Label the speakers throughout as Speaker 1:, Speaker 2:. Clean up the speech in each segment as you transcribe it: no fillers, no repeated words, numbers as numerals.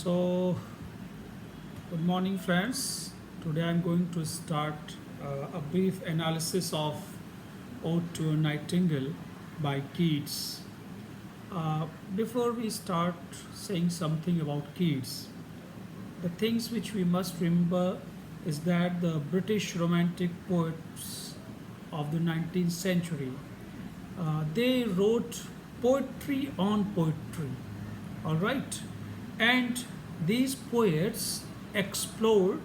Speaker 1: So, good morning, friends. Today I'm going to start a brief analysis of Ode to a Nightingale by Keats. Before we start saying something about Keats, the things which we must remember is that the British Romantic poets of the 19th century they wrote poetry on poetry, all right, and these poets explored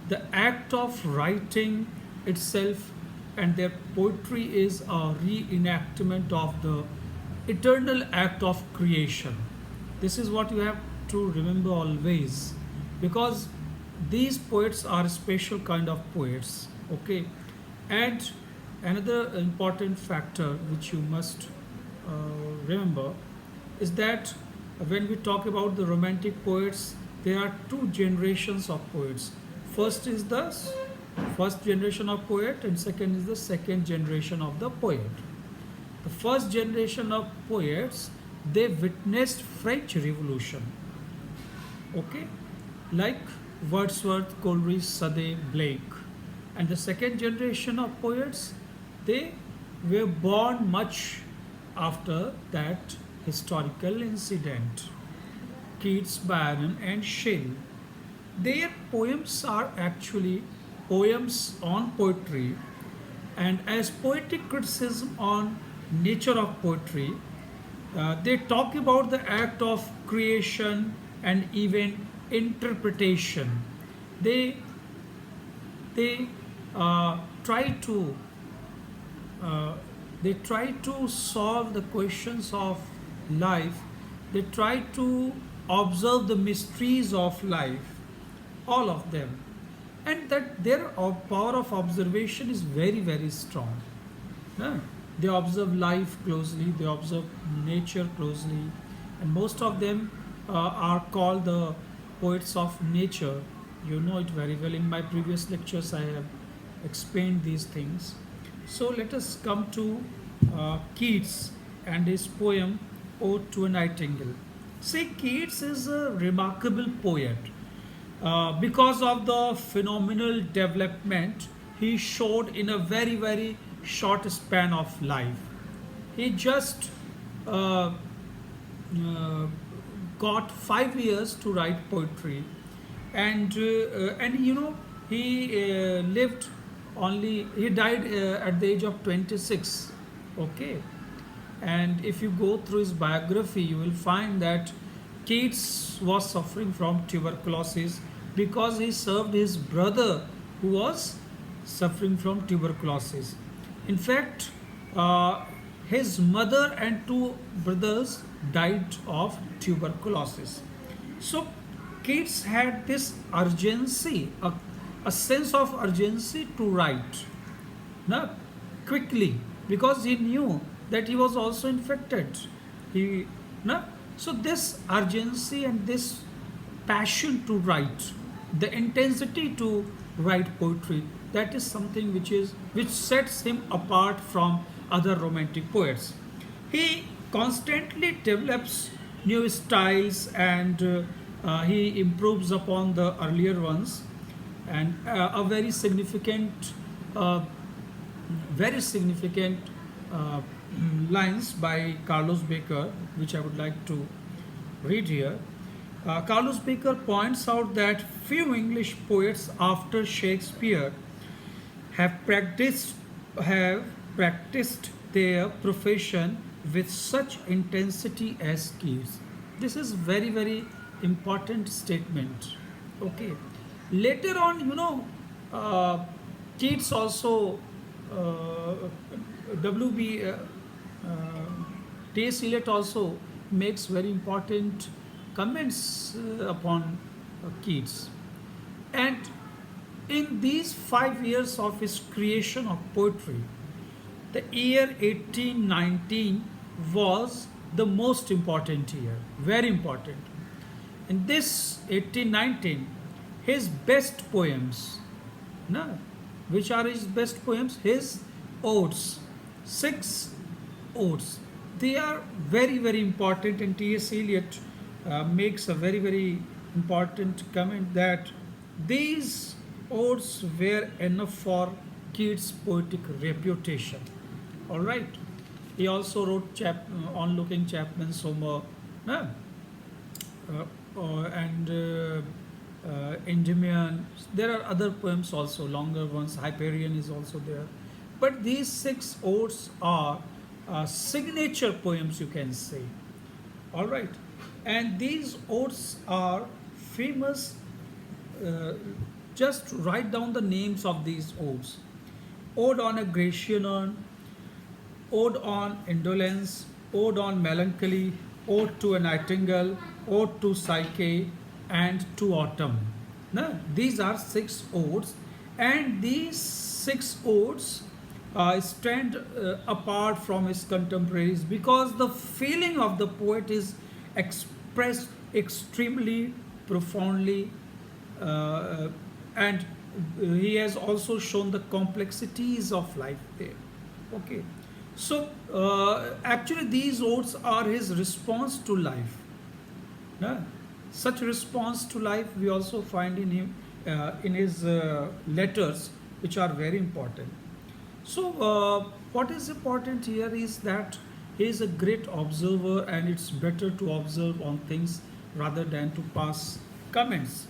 Speaker 1: the act of writing itself, and their poetry is a reenactment of the eternal act of creation. This is what you have to remember always, because these poets are a special kind of poets, okay. And another important factor which you must remember is that when we talk about the romantic poets, there are two generations of poets. First is the first generation of poet, and second is the second generation of the poet. The first generation of poets, they witnessed French Revolution, okay, like Wordsworth, Coleridge, Sade, Blake. And the second generation of poets, they were born much after that historical incident. Keats, Byron, and Shelley. Their poems are actually poems on poetry, and as poetic criticism on nature of poetry, they talk about the act of creation and even interpretation. They they try to uh, they try to solve the questions of life. They try to observe the mysteries of life, all of them, and that their power of observation is very very strong. Yeah. They observe life closely, they observe nature closely, and most of them are called the poets of nature. You know it very well. In my previous lectures, I have explained these things. So let us come to Keats and his poem Ode to a Nightingale. See, Keats is a remarkable poet because of the phenomenal development he showed in a very, very short span of life. He just uh, uh, got 5 years to write poetry, and you know he lived only he died at the age of 26, okay. And if you go through his biography, you will find that Keats was suffering from tuberculosis because he served his brother who was suffering from tuberculosis. In fact, uh, his mother and two brothers died of tuberculosis. So Keats had this urgency, a sense of urgency to write, no, quickly, because he knew that he was also infected. He, no, so this urgency and this passion to write, the intensity to write poetry, that is something which sets him apart from other romantic poets. He constantly develops new styles, and he improves upon the earlier ones. And a uh, very significant uh, lines by Carlos Baker, which I would like to read here. Carlos Baker points out that few English poets after Shakespeare have practiced have practiced their profession with such intensity as Keats. This is very very important statement. Okay. Later on, you know, uh, Keats also uh, WB T.S. Eliot also makes very important comments upon Keats. And in these 5 years of his creation of poetry, the year 1819 was the most important year, very important. In this 1819, his best poems, no, which are his best poems? His odes, six odes. They are very, very important, and T.S. Eliot makes a very, very important comment that these odes were enough for Keats' poetic reputation. All right. He also wrote On Looking Chapman's Homer, no? Endymion. There are other poems also, longer ones. Hyperion is also there. But these six odes are signature poems, you can say. All right. And these odes are famous. uh, just write down the names of these odes. Ode on a Grecian urn, Ode on Indolence, Ode on Melancholy, Ode to a Nightingale, Ode to Psyche, and to Autumn. Now, these are six odes, and these six odes stand apart from his contemporaries because the feeling of the poet is expressed extremely profoundly, uh, and he has also shown the complexities of life there. Okay, so actually, these odes are his response to life. Yeah. Such response to life we also find in him, in his letters, which are very important. So, what is important here is that he is a great observer, and it's better to observe on things rather than to pass comments.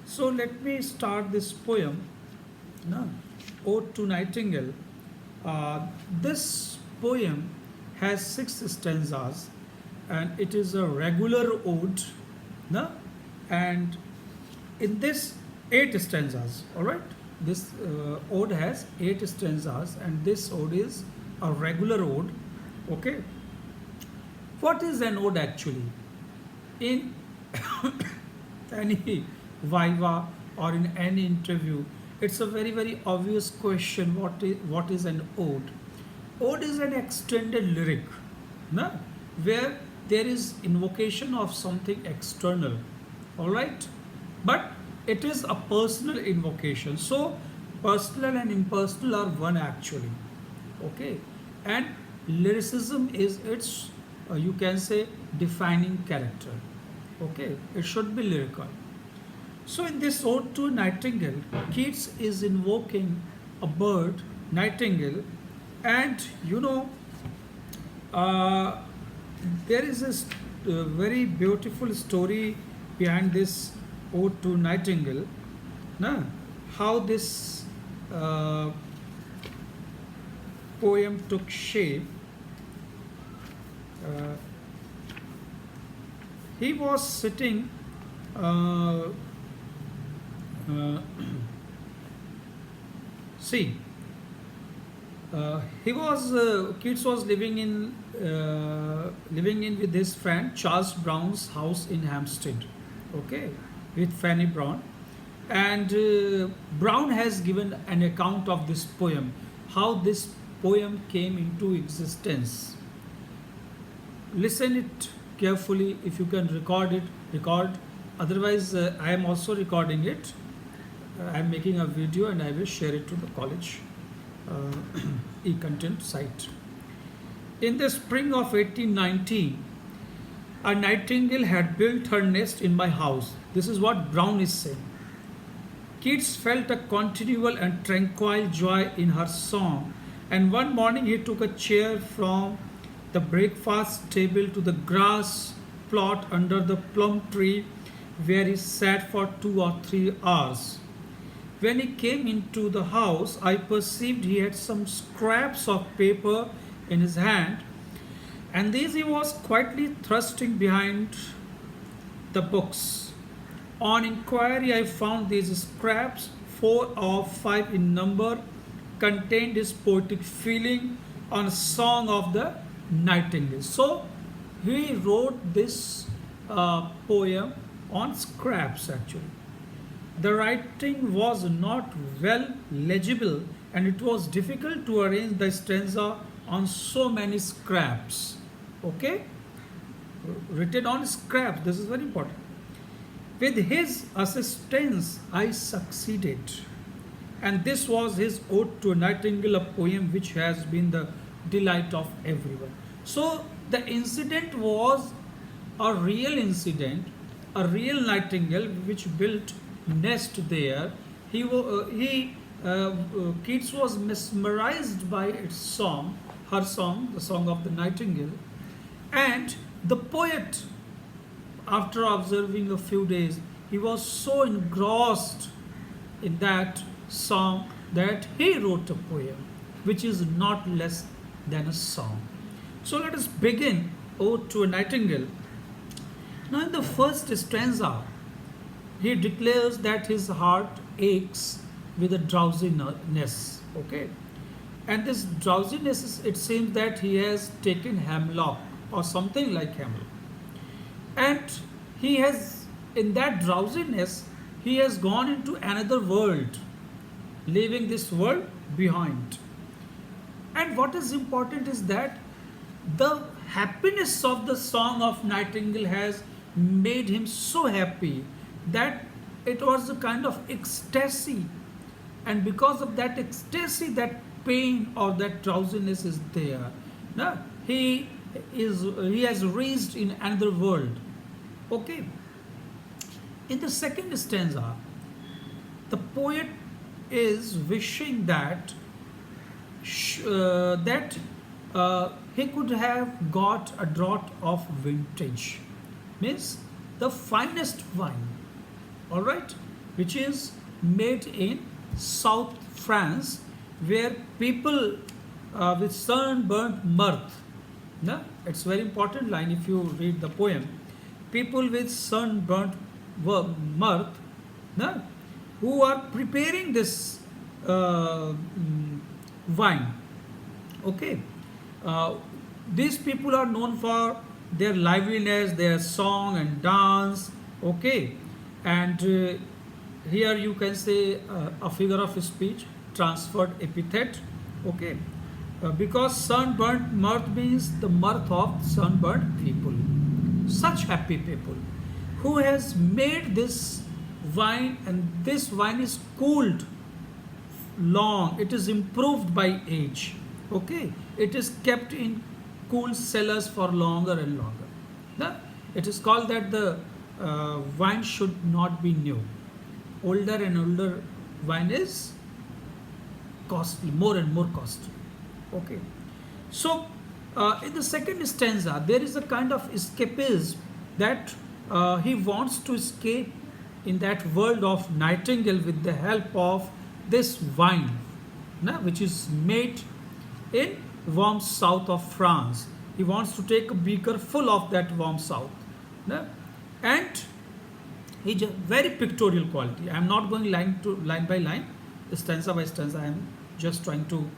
Speaker 1: So, let me start this poem, no? Ode to Nightingale. This poem has six stanzas, and it is a regular ode, no? And in this, eight stanzas, all right? This ode has eight stanzas, and this ode is a regular ode. Okay, what is an ode actually? In any viva or in any interview, it's a very very obvious question. What is an ode? Ode is an extended lyric, no? Where there is invocation of something external, all right? But it is a personal invocation. So, personal and impersonal are one actually, okay? And lyricism is its, you can say, defining character, okay? It should be lyrical. So, in this ode to Nightingale, Keats is invoking a bird, nightingale, and uh, there is a very beautiful story behind this ode to Nightingale. Na? How this uh, poem took shape. Uh, he was sitting. Uh, uh, see, Keats was living in with his friend Charles Brown's house in Hampstead, okay, with Fanny Brown, and Brown has given an account of this poem, how this poem came into existence. Listen it carefully. If you can record it, record. Otherwise, I am also recording it. I am making a video and I will share it to the college e-content site. In the spring of 1819, a nightingale had built her nest in my house. This is what Brown is saying. Keats felt a continual and tranquil joy in her song, and one morning he took a chair from the breakfast table to the grass plot under the plum tree, where he sat for 2 or 3 hours. When he came into the house, I perceived he had some scraps of paper in his hand, and these he was quietly thrusting behind the books. On inquiry, I found these scraps, 4 or 5 in number, contained his poetic feeling on a song of the nightingale. So, he wrote this poem on scraps actually. The writing was not well legible, and it was difficult to arrange the stanza on so many scraps. Okay? Written on scraps, this is very important. With his assistance, I succeeded. And this was his Ode to a Nightingale, a poem which has been the delight of everyone. So, the incident was a real incident, a real nightingale which built nest there. Keats was mesmerized by its song, her song, the song of the nightingale, and the poet, after observing a few days, he was so engrossed in that song that he wrote a poem which is not less than a song. So let us begin Ode to a Nightingale. Now, in the first stanza, he declares that his heart aches with a drowsiness. Okay, and this drowsiness, it seems that he has taken hemlock or something like hemlock, and he has, in that drowsiness, he has gone into another world, leaving this world behind. And what is important is that the happiness of the song of Nightingale has made him so happy that it was a kind of ecstasy, and because of that ecstasy, that pain or that drowsiness is there. Now he has reached in another world. Okay. In the second stanza, the poet is wishing that he could have got a draught of vintage, means the finest wine, all right, which is made in South France, where people with sunburnt mirth. No? It's very important line if you read the poem. People with sunburnt mirth, no? Who are preparing this wine. Okay, these people are known for their liveliness, their song and dance. Okay, and here you can say a figure of speech, transferred epithet. Okay, because sunburnt mirth means the mirth of sunburnt people, such happy people, who has made this wine, and this wine is cooled long, it is improved by age. Okay, it is kept in cool cellars for longer and longer. Now, it is called that the wine should not be new. Older and older wine is costly, more and more costly. Okay, so in the second stanza there is a kind of escapism, that he wants to escape in that world of Nightingale with the help of this wine, which is made in warm south of France. He wants to take a beaker full of that warm south, and he's a very pictorial quality. I am not going line by line, stanza by stanza. I am just trying to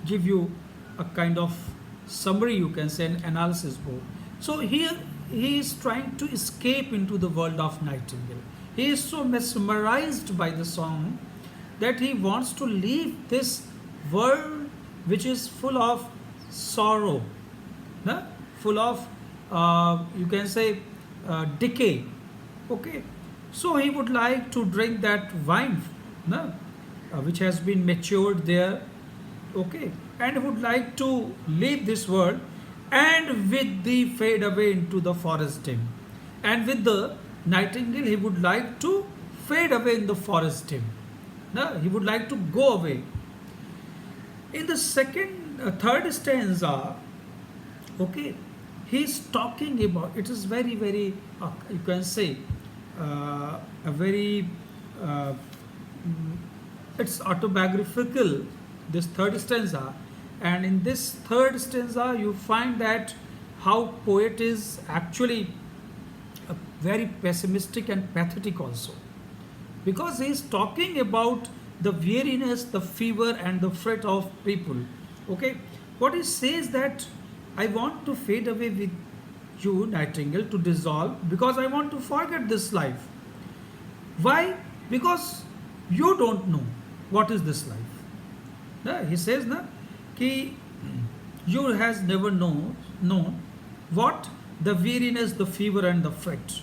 Speaker 1: give you a kind of summary, you can say, an analysis board. So here he is trying to escape into the world of Nightingale. He is so mesmerized by the song that he wants to leave this world which is full of sorrow, full of you can say decay. Okay, so he would like to drink that wine, which has been matured there. Okay, and would like to leave this world, and with the fade away into the forest dim, and with the nightingale he would like to fade away in the forest dim. He would like to go away. In the third stanza, okay, he's talking about, it is very, very, you can say, a very, it's autobiographical, this third stanza. And in this third stanza, you find that how poet is actually very pessimistic and pathetic also, because he is talking about the weariness, the fever, and the fret of people. Okay, what he says that I want to fade away with you, Nightingale, to dissolve, because I want to forget this life. Why? Because you don't know what is this life. He says, कि you has never known what the weariness, the fever, and the fret.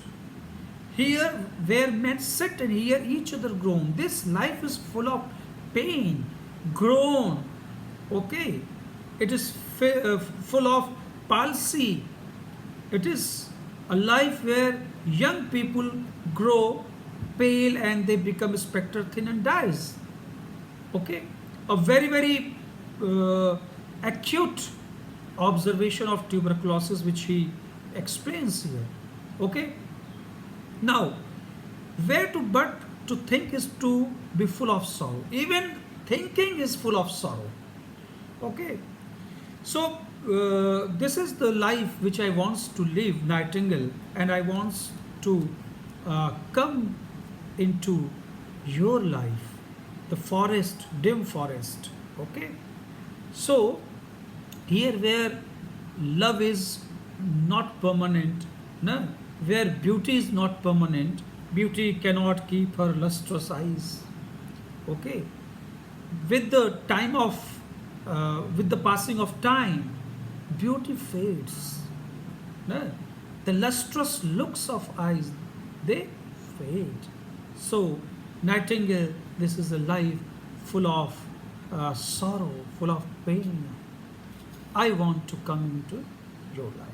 Speaker 1: Here, where men sit and hear each other groan, this life is full of pain, groan. Okay, it is full of palsy. It is a life where young people grow pale and they become spectre thin and dies. Okay, a very uh, acute observation of tuberculosis which he explains here. Okay, now where to but to think is to be full of sorrow. Even thinking is full of sorrow. Okay, so this is the life which I wants to live, Nightingale, and I wants to come into your life, the forest, dim forest. Okay, so here where love is not permanent, no, where beauty is not permanent, beauty cannot keep her lustrous eyes. Okay, with the time of with the passing of time, beauty fades. No? The lustrous looks of eyes, they fade. So, Nightingale, this is a life full of sorrow, full of pain. I want to come into your life.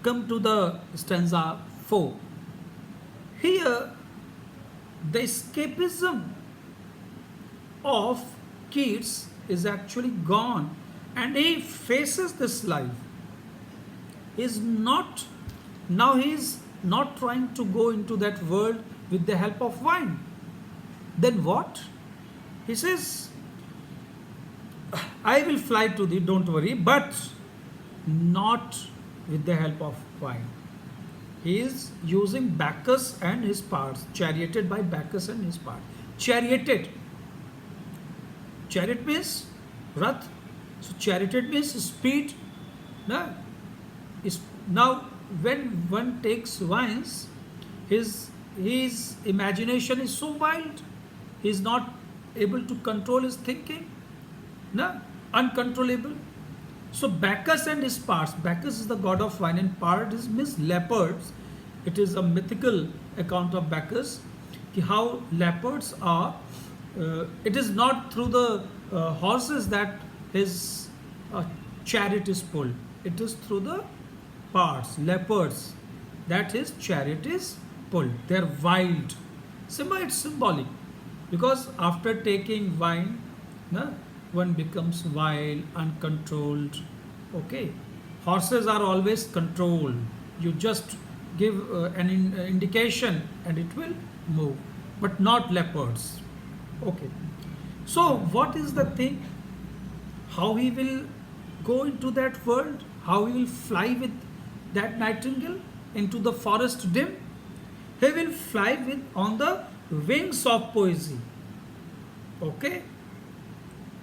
Speaker 1: Come to the stanza 4. Here, the escapism of Keats is actually gone, and he faces this life. He's not, now he's not trying to go into that world with the help of wine. Then what? He says, I will fly to thee, don't worry, but not with the help of wine. He is using Bacchus and his parts, charioted by Bacchus and his part. Charioted. Chariot means Rath. So charioted means speed. No? Now, when one takes wines, his imagination is so wild. He is not able to control his thinking. No? Uncontrollable. So Bacchus and his parts. Bacchus is the god of wine and part is means leopards. It is a mythical account of Bacchus. How leopards are. It is not through the horses that his chariot is pulled. It is through the parts, leopards, that his chariot is pulled. They are wild. It's symbolic because after taking wine, no, one becomes wild, uncontrolled. Okay, horses are always controlled. You just give an indication and it will move, but not leopards. Okay, so what is the thing? How he will go into that world? How he will fly with that nightingale into the forest dim? He will fly with on the wings of poesy. Okay,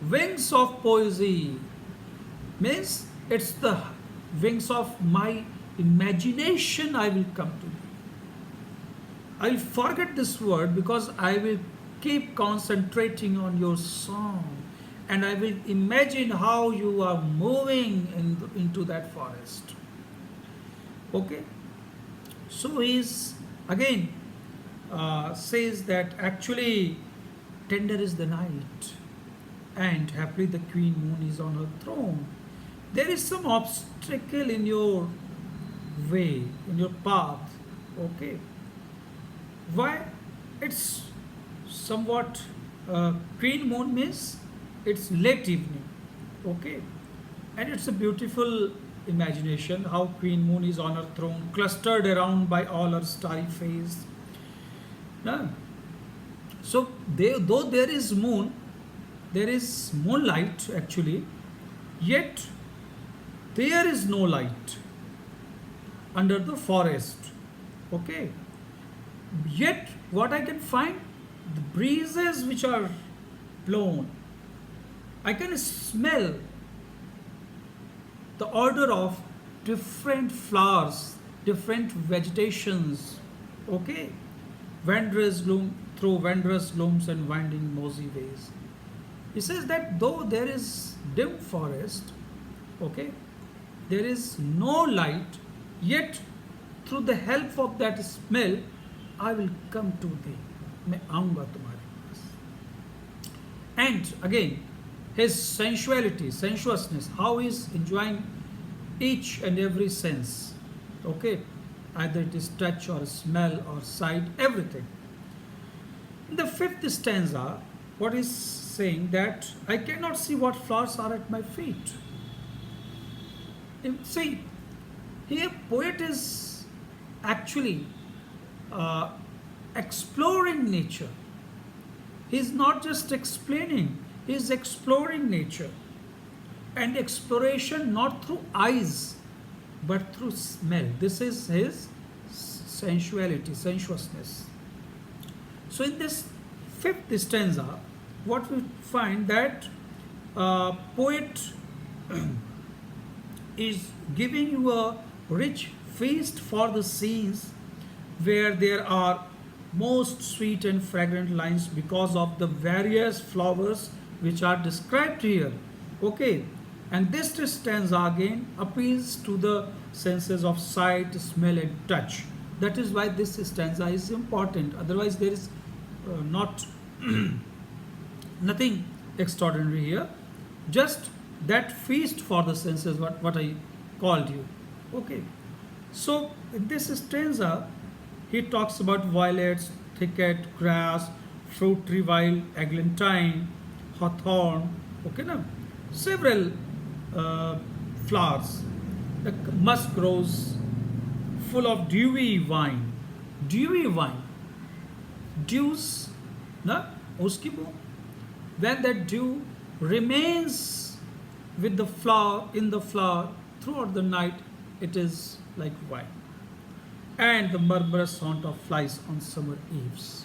Speaker 1: wings of poesy means it's the wings of my imagination. I will come to you. I'll forget this word because I will keep concentrating on your song and I will imagine how you are moving into that forest. Okay, so he's again says that actually tender is the night and happily the queen moon is on her throne. There is some obstacle in your way, in your path. Okay, why? It's somewhat queen moon means it's late evening. Okay, and it's a beautiful imagination how queen moon is on her throne clustered around by all her starry face. No? So though there is moon, there is moonlight actually, yet there is no light under the forest. Okay, yet what I can find, the breezes which are blown, I can smell the odor of different flowers, different vegetations. Okay, wondrous gloom through wondrous glooms and winding mosey ways. He says that though there is dim forest, okay, there is no light, yet through the help of that smell, I will come to thee. मैं आऊंगा तुम्हारे पास. And again, his sensuality, sensuousness, how he is enjoying each and every sense. Okay, either it is touch or smell or sight, everything. In the fifth stanza, what is saying that I cannot see what flowers are at my feet. See, here poet is actually uh, exploring nature. He's not just explaining, he's exploring nature. And exploration not through eyes, but through smell. This is his sensuality, sensuousness. So in this fifth stanza, what we find that poet is giving you a rich feast for the scenes where there are most sweet and fragrant lines because of the various flowers which are described here. Okay, and this stanza again appeals to the senses of sight, smell, and touch. That is why this stanza is important. Otherwise, there is not nothing extraordinary here. Just that feast for the senses, what I called you. Okay. So in this stanza, he talks about violets, thicket, grass, fruit tree, wild, eglantine, hawthorn, okay, now several uh, flowers. The musk grows full of dewy wine, dews, na, uski wo. When that dew remains with the flower in the flower throughout the night, it is like wine. And the murmurous sound of flies on summer eves.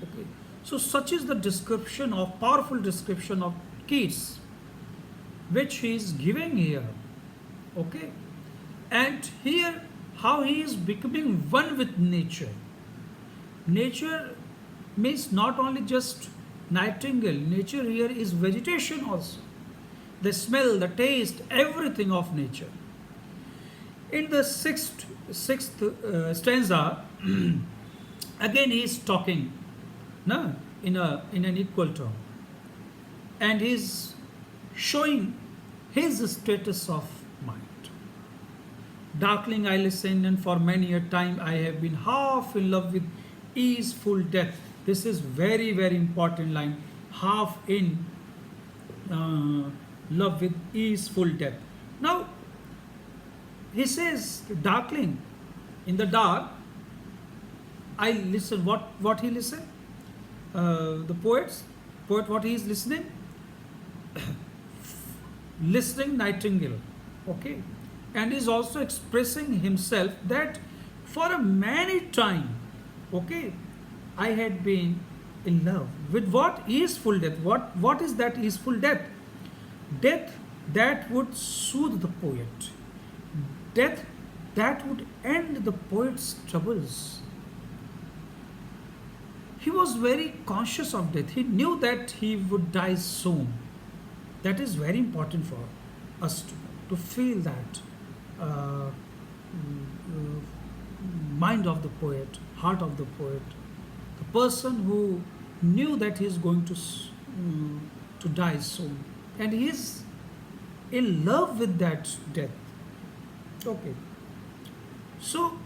Speaker 1: Okay. So such is the description of powerful description of Keats, which he is giving here. Okay. And here how he is becoming one with nature. Nature means not only just nightingale, nature here is vegetation also. The smell, the taste, everything of nature. In the sixth stanza, again he is talking, no, in an equal tone, and he is showing his status of mind. Darkling I listen, and for many a time I have been half in love with easeful death. This is very very important line. Half in love with easeful death. Now he says, darkling, in the dark, I listen. What he listen? The poet, what he is listening? Listening nightingale. Okay, and is also expressing himself that for a many time, okay, I had been in love with what easeful death. What is that easeful death? Death that would soothe the poet. Death that would end the poet's troubles. He was very conscious of death. He knew that he would die soon. That is very important for us to feel that mind of the poet, heart of the poet, the person who knew that he is going to die soon, and he is in love with that death. Okay. So,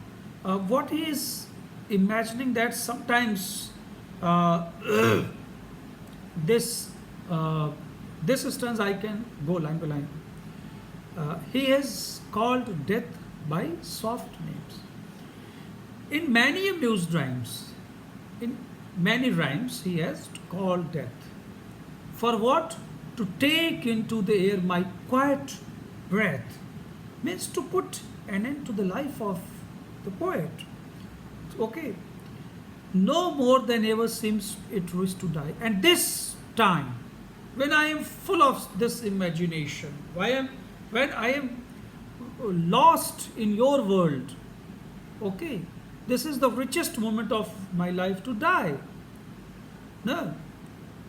Speaker 1: what he is imagining that sometimes uh, this this stanza I can go line by line. He has called death by soft names. In many amused rhymes, in many rhymes, he has called death. For what? To take into the air my quiet breath means to put an end to the life of the poet. Okay. No more than ever seems it wish to die. And this time, when I am full of this imagination, when I am lost in your world, okay, this is the richest moment of my life to die. No,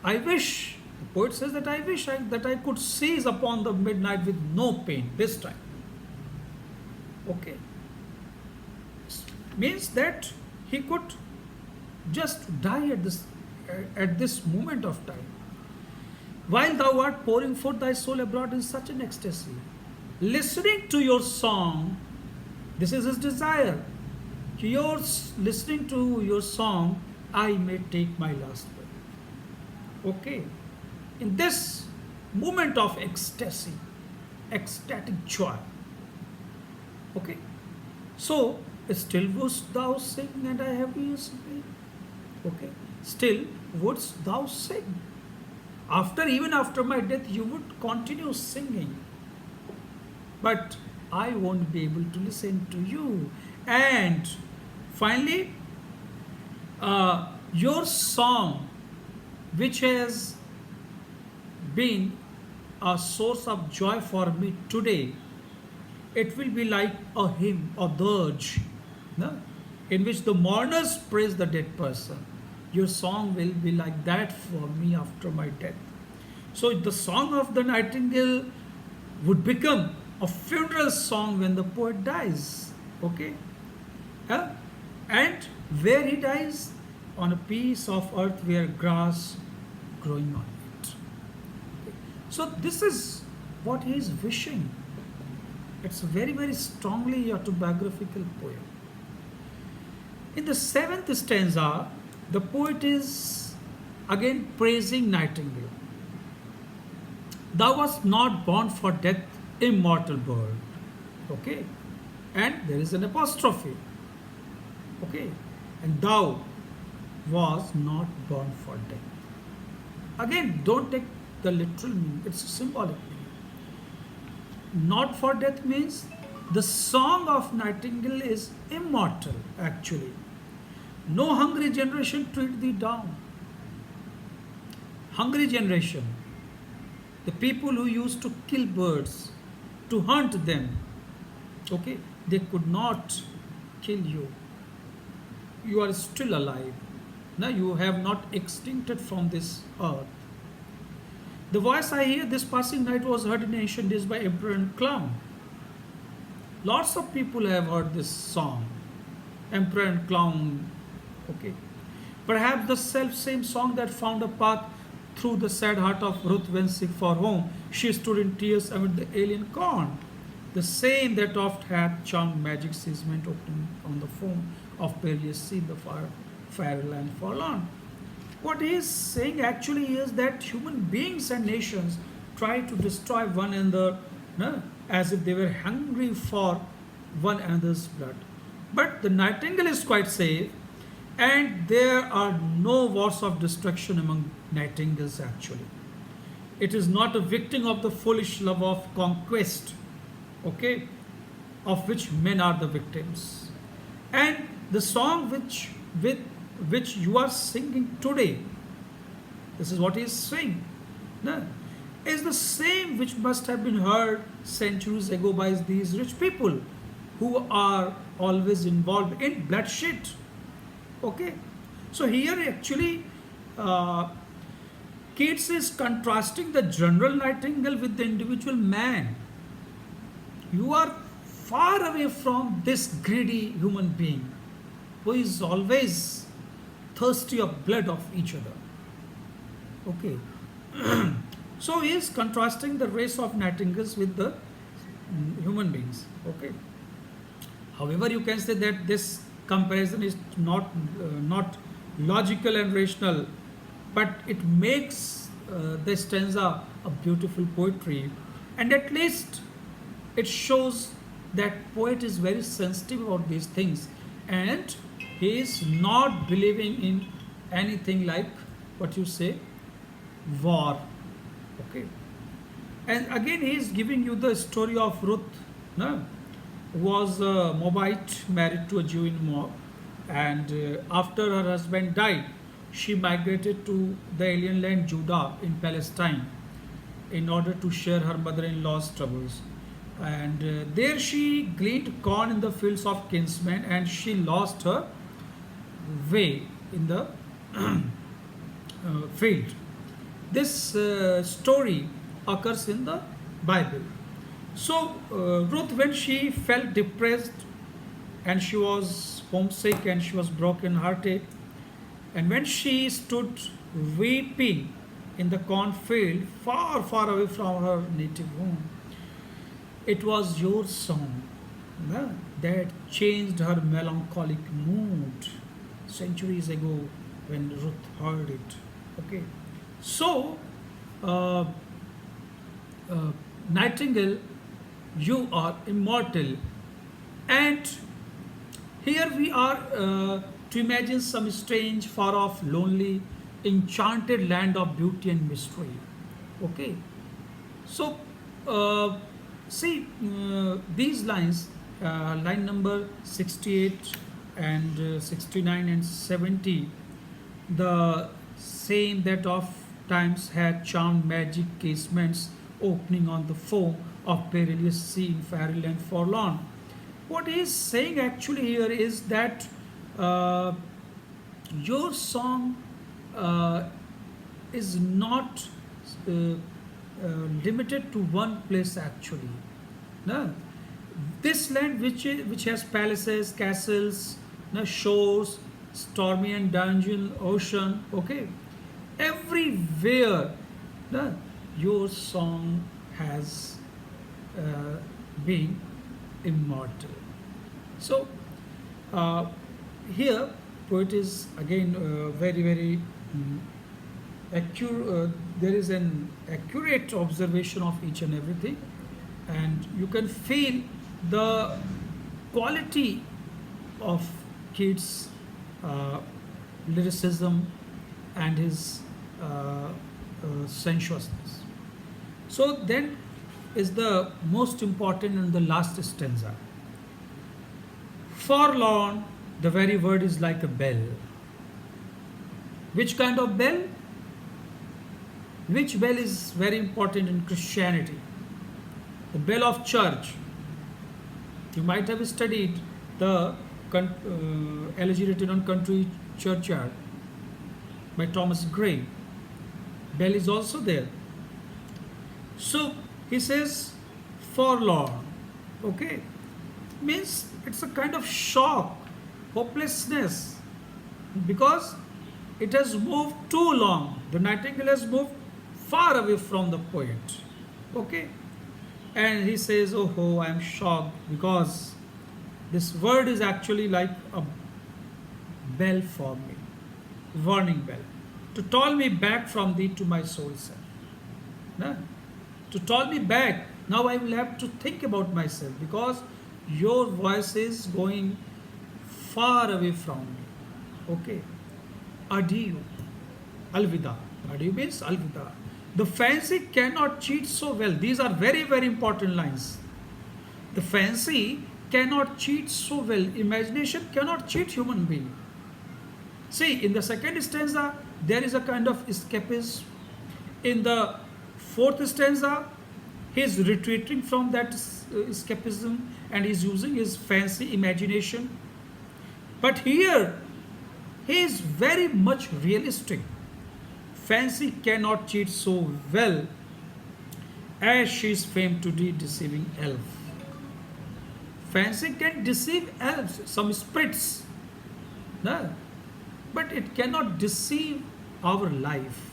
Speaker 1: I wish, the poet says that I wish that I could seize upon the midnight with no pain this time. Okay. Means that he could just die at this moment of time. While thou art pouring forth thy soul abroad in such an ecstasy. listening to your song, this is his desire. Yours, listening to your song, I may take my last breath. Okay. In this moment of ecstasy, ecstatic joy. Okay. So, still wouldst thou sing and I have ears made. Okay. Still wouldst thou sing. Even after my death, you would continue singing. But I won't be able to listen to you. And finally, your song, which has been a source of joy for me today, it will be like a hymn or dirge, no? In which the mourners praise the dead person. Your song will be like that for me after my death. So the song of the nightingale would become a funeral song when the poet dies. Okay? Yeah? And where he dies? On a piece of earth where grass growing on it. Okay. So this is what he is wishing. It's a very, very strongly autobiographical poem. In the seventh stanza, the poet is again praising Nightingale. Thou wast not born for death, immortal bird. Okay? And there is an apostrophe. Okay? And thou was not born for death. Again, don't take the literal meaning, it's symbolic meaning. Not for death means the song of Nightingale is immortal actually. No hungry generation treat thee down. Hungry generation, the people who used to kill birds, to hunt them, okay, they could not kill you. You are still alive. Now you have not extincted from this earth. The voice I hear this passing night was heard in ancient days by emperor and clown. Lots of people have heard this song, emperor and clown. Okay, perhaps the self same song that found a path through the sad heart of Ruth when sick for home, she stood in tears amid the alien corn. The same that oft hath charmed magic seasment opening on the foam of perilous sea, the fair land forlorn. What he is saying actually is that human beings and nations try to destroy one another, no, as if they were hungry for one another's blood. But the nightingale is quite safe, and there are no wars of destruction among nightingales actually. It is not a victim of the foolish love of conquest, okay, of which men are the victims. And the song with which you are singing today, this is what he is saying, no, is the same which must have been heard centuries ago by these rich people who are always involved in bloodshed. Okay, so here actually Keats is contrasting the general nightingale with the individual man. You are far away from this greedy human being who is always thirsty of blood of each other. Okay, so he is contrasting the race of nightingales with the human beings. Okay, however, you can say that this comparison is not logical and rational, but it makes the stanza a beautiful poetry, and at least it shows that poet is very sensitive about these things, and he is not believing in anything like what you say war. Okay, and again he is giving you the story of Ruth, no, who was a Moabite married to a Jew in Moab, and after her husband died, she migrated to the alien land Judah in Palestine in order to share her mother-in-law's troubles. And there she gleaned corn in the fields of kinsmen, and she lost her way in the field. This story occurs in the Bible. So Ruth, when she felt depressed and she was homesick and she was broken-hearted, and when she stood weeping in the cornfield, far, far away from her native home, It was your song, no, that changed her melancholic mood centuries ago when Ruth heard it. Okay, so uh, Nightingale, you are immortal, and here we are to imagine some strange, far off, lonely, enchanted land of beauty and mystery. Okay, so uh, see these lines, line number 68 and 69 and 70, the same that of times had charmed magic casements opening on the foam of perilous sea in fairyland forlorn. What he is saying actually here is that uh, your song uh, is not uh, limited to one place actually. No, this land which has palaces, castles, no, shores, stormy and dungeon, ocean. Okay, everywhere, no, your song has uh, been immortal. So uh, here, poet is again very accurate. There is an accurate observation of each and everything, and you can feel the quality of Keats' uh, lyricism and his sensuousness. So then is the most important and the last stanza. Forlorn, the very word is like a bell. Which kind of bell? Which bell is very important in Christianity? The bell of church. You might have studied the elegy written on country churchyard by Thomas Gray. Bell is also there. So he says forlorn. Okay, means it's a kind of shock, hopelessness, because it has moved too long. The nightingale has moved far away from the poet. Okay, and he says, oh, I am shocked because this word is actually like a bell for me, warning bell, to call me back from thee to my soul self. No? To call me back. Now I will have to think about myself because your voice is going far away from me. Okay. Adieu. Alvida. Adieu means alvida. The fancy cannot cheat so well. These are very important lines. The fancy cannot cheat so well. Imagination cannot cheat human being. See, in the second stanza, there is a kind of escapism. In the fourth stanza, he is retreating from that escapism and is using his fancy imagination. But here, he is very much realistic. Fancy cannot cheat so well as she is famed to be deceiving elf. Fancy can deceive elves, some spirits, no? But it cannot deceive our life.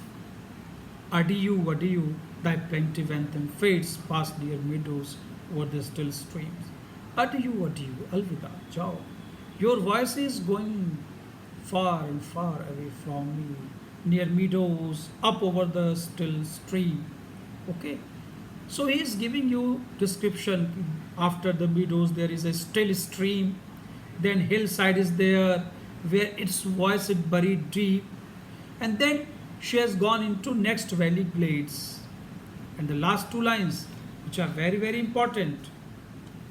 Speaker 1: Adieu, adieu, thy plaintive anthem fades past dear meadows over the still streams. Adieu, adieu, alvida, ciao. Your voice is going far and far away from me, near meadows, up over the still stream. Okay, so he is giving you description. After the meadows, there is a still stream. Then hillside is there, where its voice is buried deep. And then she has gone into next valley glades. And the last two lines, which are very important.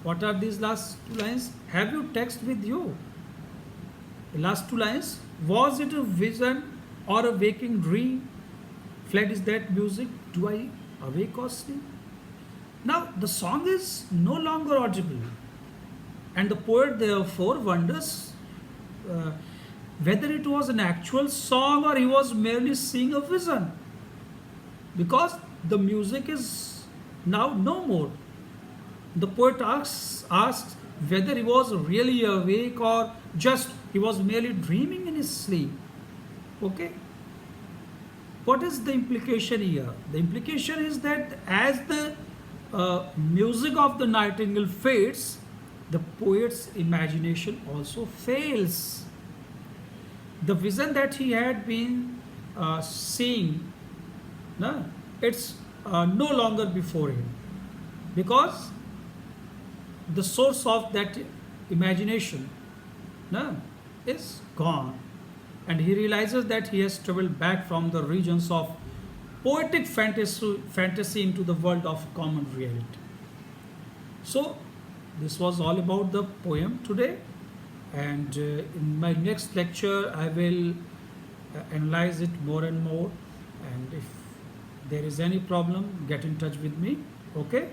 Speaker 1: What are these last two lines? Have you text with you? The last two lines. Was it a vision or a waking dream? Fled is that music? Do I awake or sleep? Now the song is no longer audible, and the poet therefore wonders uh, whether it was an actual song or he was merely seeing a vision, because the music is now no more. The poet asks whether he was really awake or just he was merely dreaming in his sleep. Okay. What is the implication here? The implication is that as the Music of the nightingale fades, the poet's imagination also fails. The vision that he had been seeing, no, it's no longer before him, because the source of that imagination, no, is gone, and he realizes that he has traveled back from the regions of poetic fantasy into the world of common reality. So, this was all about the poem today, and in my next lecture, I will analyze it more and more. And if there is any problem, get in touch with me. Okay.